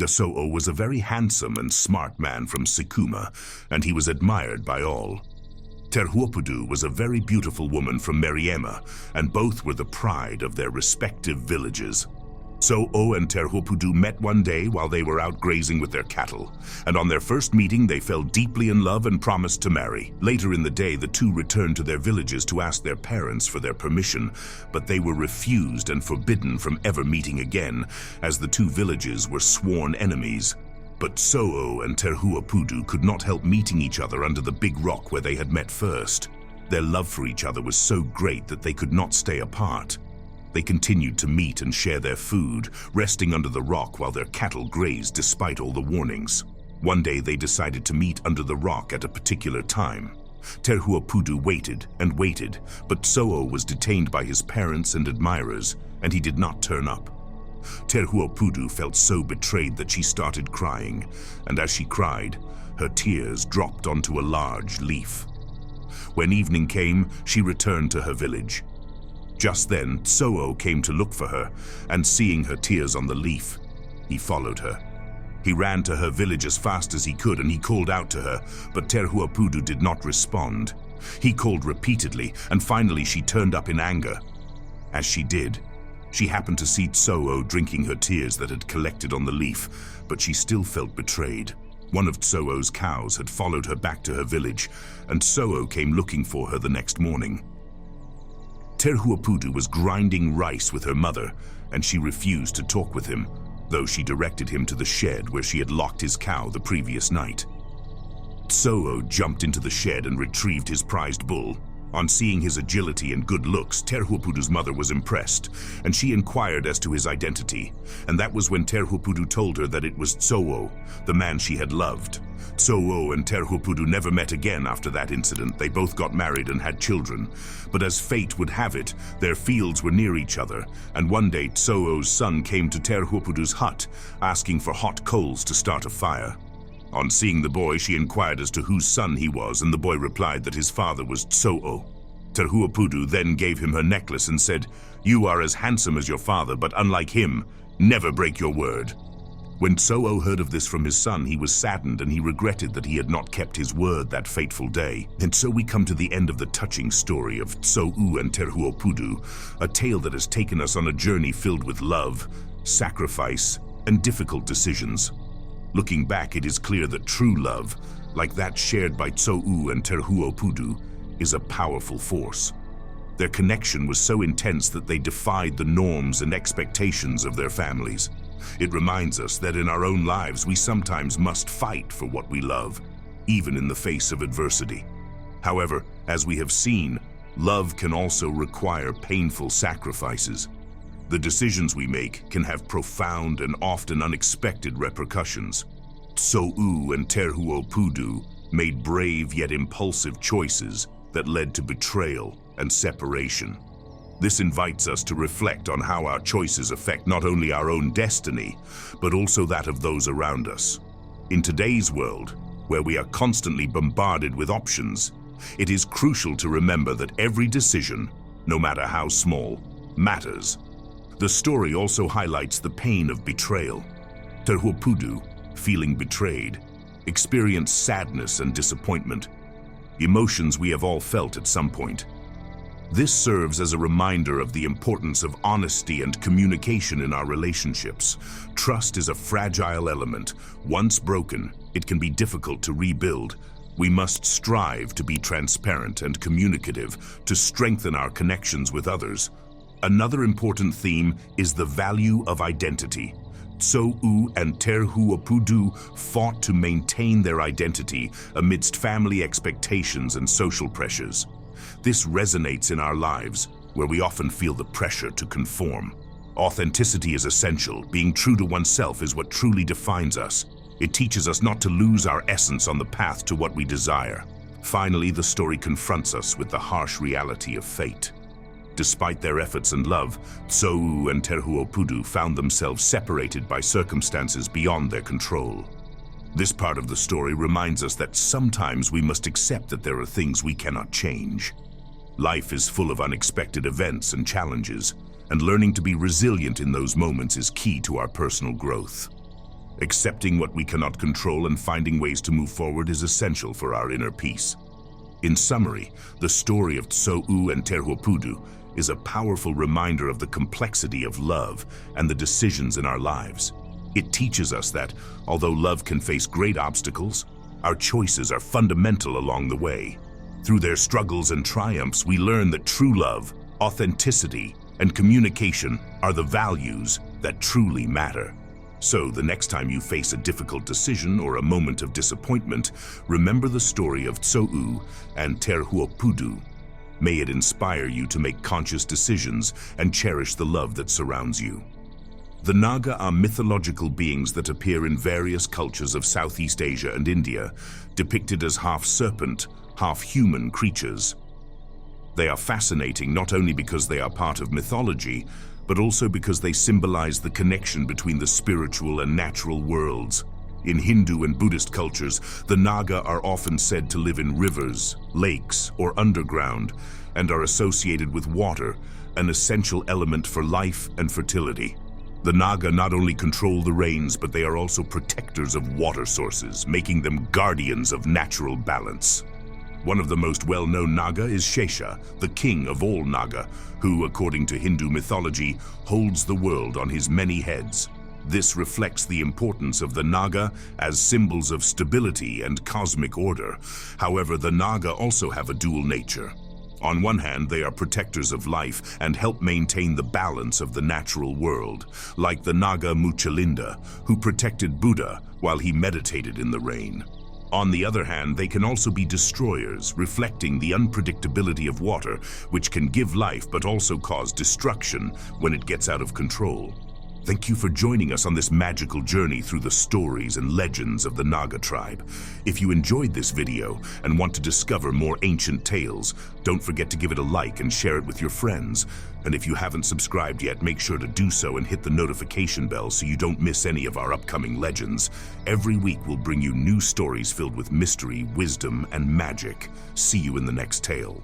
Tso-u was a very handsome and smart man from Sikuma, and he was admired by all. Terhuopudiü was a very beautiful woman from Meriema, and both were the pride of their respective villages. Tso-u and Terhuopudiü met one day while they were out grazing with their cattle, and on their first meeting they fell deeply in love and promised to marry. Later in the day, the two returned to their villages to ask their parents for their permission, but they were refused and forbidden from ever meeting again, as the two villages were sworn enemies. But Tso-u and Terhuopudiü could not help meeting each other under the big rock where they had met first. Their love for each other was so great that they could not stay apart. They continued to meet and share their food, resting under the rock while their cattle grazed despite all the warnings. One day they decided to meet under the rock at a particular time. Terhuopudiü waited and waited, but Tso-u was detained by his parents and admirers, and he did not turn up. Terhuopudiü felt so betrayed that she started crying, and as she cried, her tears dropped onto a large leaf. When evening came, she returned to her village. Just then, Tso-u came to look for her, and seeing her tears on the leaf, he followed her. He ran to her village as fast as he could, and he called out to her, but Terhuopudiü did not respond. He called repeatedly, and finally she turned up in anger. As she did, she happened to see Tso-u drinking her tears that had collected on the leaf, but she still felt betrayed. One of Tso-u's cows had followed her back to her village, and Tso-u came looking for her the next morning. Terhuopudiü was grinding rice with her mother, and she refused to talk with him, though she directed him to the shed where she had locked his cow the previous night. Tso-u jumped into the shed and retrieved his prized bull. On seeing his agility and good looks, Terhuopudiü's mother was impressed, and she inquired as to his identity, and that was when Terhuopudiü told her that it was Tso-u, the man she had loved. Tso-u and Terhuopudiü never met again after that incident. They both got married and had children, but as fate would have it, their fields were near each other, and one day Tso-u's son came to Terhuopudiü's hut, asking for hot coals to start a fire. On seeing the boy, she inquired as to whose son he was, and the boy replied that his father was Tso-u. Terhuopudiü then gave him her necklace and said, "You are as handsome as your father, but unlike him, never break your word." When Tso-u heard of this from his son, he was saddened and he regretted that he had not kept his word that fateful day. And so we come to the end of the touching story of Tso-u and Terhuopudiü, a tale that has taken us on a journey filled with love, sacrifice, and difficult decisions. Looking back, it is clear that true love, like that shared by Tso-u and Terhuopudiü, is a powerful force. Their connection was so intense that they defied the norms and expectations of their families. It reminds us that in our own lives we sometimes must fight for what we love, even in the face of adversity. However, as we have seen, love can also require painful sacrifices. The decisions we make can have profound and often unexpected repercussions. Tso-u and Terhuopudiü made brave yet impulsive choices that led to betrayal and separation. This invites us to reflect on how our choices affect not only our own destiny, but also that of those around us. In today's world, where we are constantly bombarded with options, it is crucial to remember that every decision, no matter how small, matters. The story also highlights the pain of betrayal. Terhuopudiü, feeling betrayed, experienced sadness and disappointment, emotions we have all felt at some point. This serves as a reminder of the importance of honesty and communication in our relationships. Trust is a fragile element. Once broken, it can be difficult to rebuild. We must strive to be transparent and communicative to strengthen our connections with others. Another important theme is the value of identity. Tso-u and Terhuopudiü fought to maintain their identity amidst family expectations and social pressures. This resonates in our lives, where we often feel the pressure to conform. Authenticity is essential. Being true to oneself is what truly defines us. It teaches us not to lose our essence on the path to what we desire. Finally, the story confronts us with the harsh reality of fate. Despite their efforts and love, Tso-u and Terhuopudiü found themselves separated by circumstances beyond their control. This part of the story reminds us that sometimes we must accept that there are things we cannot change. Life is full of unexpected events and challenges, and learning to be resilient in those moments is key to our personal growth. Accepting what we cannot control and finding ways to move forward is essential for our inner peace. In summary, the story of Tso-u and Terhuopudiü is a powerful reminder of the complexity of love and the decisions in our lives. It teaches us that, although love can face great obstacles, our choices are fundamental along the way. Through their struggles and triumphs, we learn that true love, authenticity, and communication are the values that truly matter. So, the next time you face a difficult decision or a moment of disappointment, remember the story of Tso-u and Terhuopudiü. May it inspire you to make conscious decisions and cherish the love that surrounds you. The Naga are mythological beings that appear in various cultures of Southeast Asia and India, depicted as half-serpent, half-human creatures. They are fascinating not only because they are part of mythology, but also because they symbolize the connection between the spiritual and natural worlds. In Hindu and Buddhist cultures, the Naga are often said to live in rivers, lakes, or underground, and are associated with water, an essential element for life and fertility. The Naga not only control the rains, but they are also protectors of water sources, making them guardians of natural balance. One of the most well-known Naga is Shesha, the king of all Naga, who, according to Hindu mythology, holds the world on his many heads. This reflects the importance of the Naga as symbols of stability and cosmic order. However, the Naga also have a dual nature. On one hand, they are protectors of life and help maintain the balance of the natural world, like the Naga Muchalinda, who protected Buddha while he meditated in the rain. On the other hand, they can also be destroyers, reflecting the unpredictability of water, which can give life but also cause destruction when it gets out of control. Thank you for joining us on this magical journey through the stories and legends of the Naga tribe. If you enjoyed this video and want to discover more ancient tales, don't forget to give it a like and share it with your friends. And if you haven't subscribed yet, make sure to do so and hit the notification bell so you don't miss any of our upcoming legends. Every week we'll bring you new stories filled with mystery, wisdom, and magic. See you in the next tale.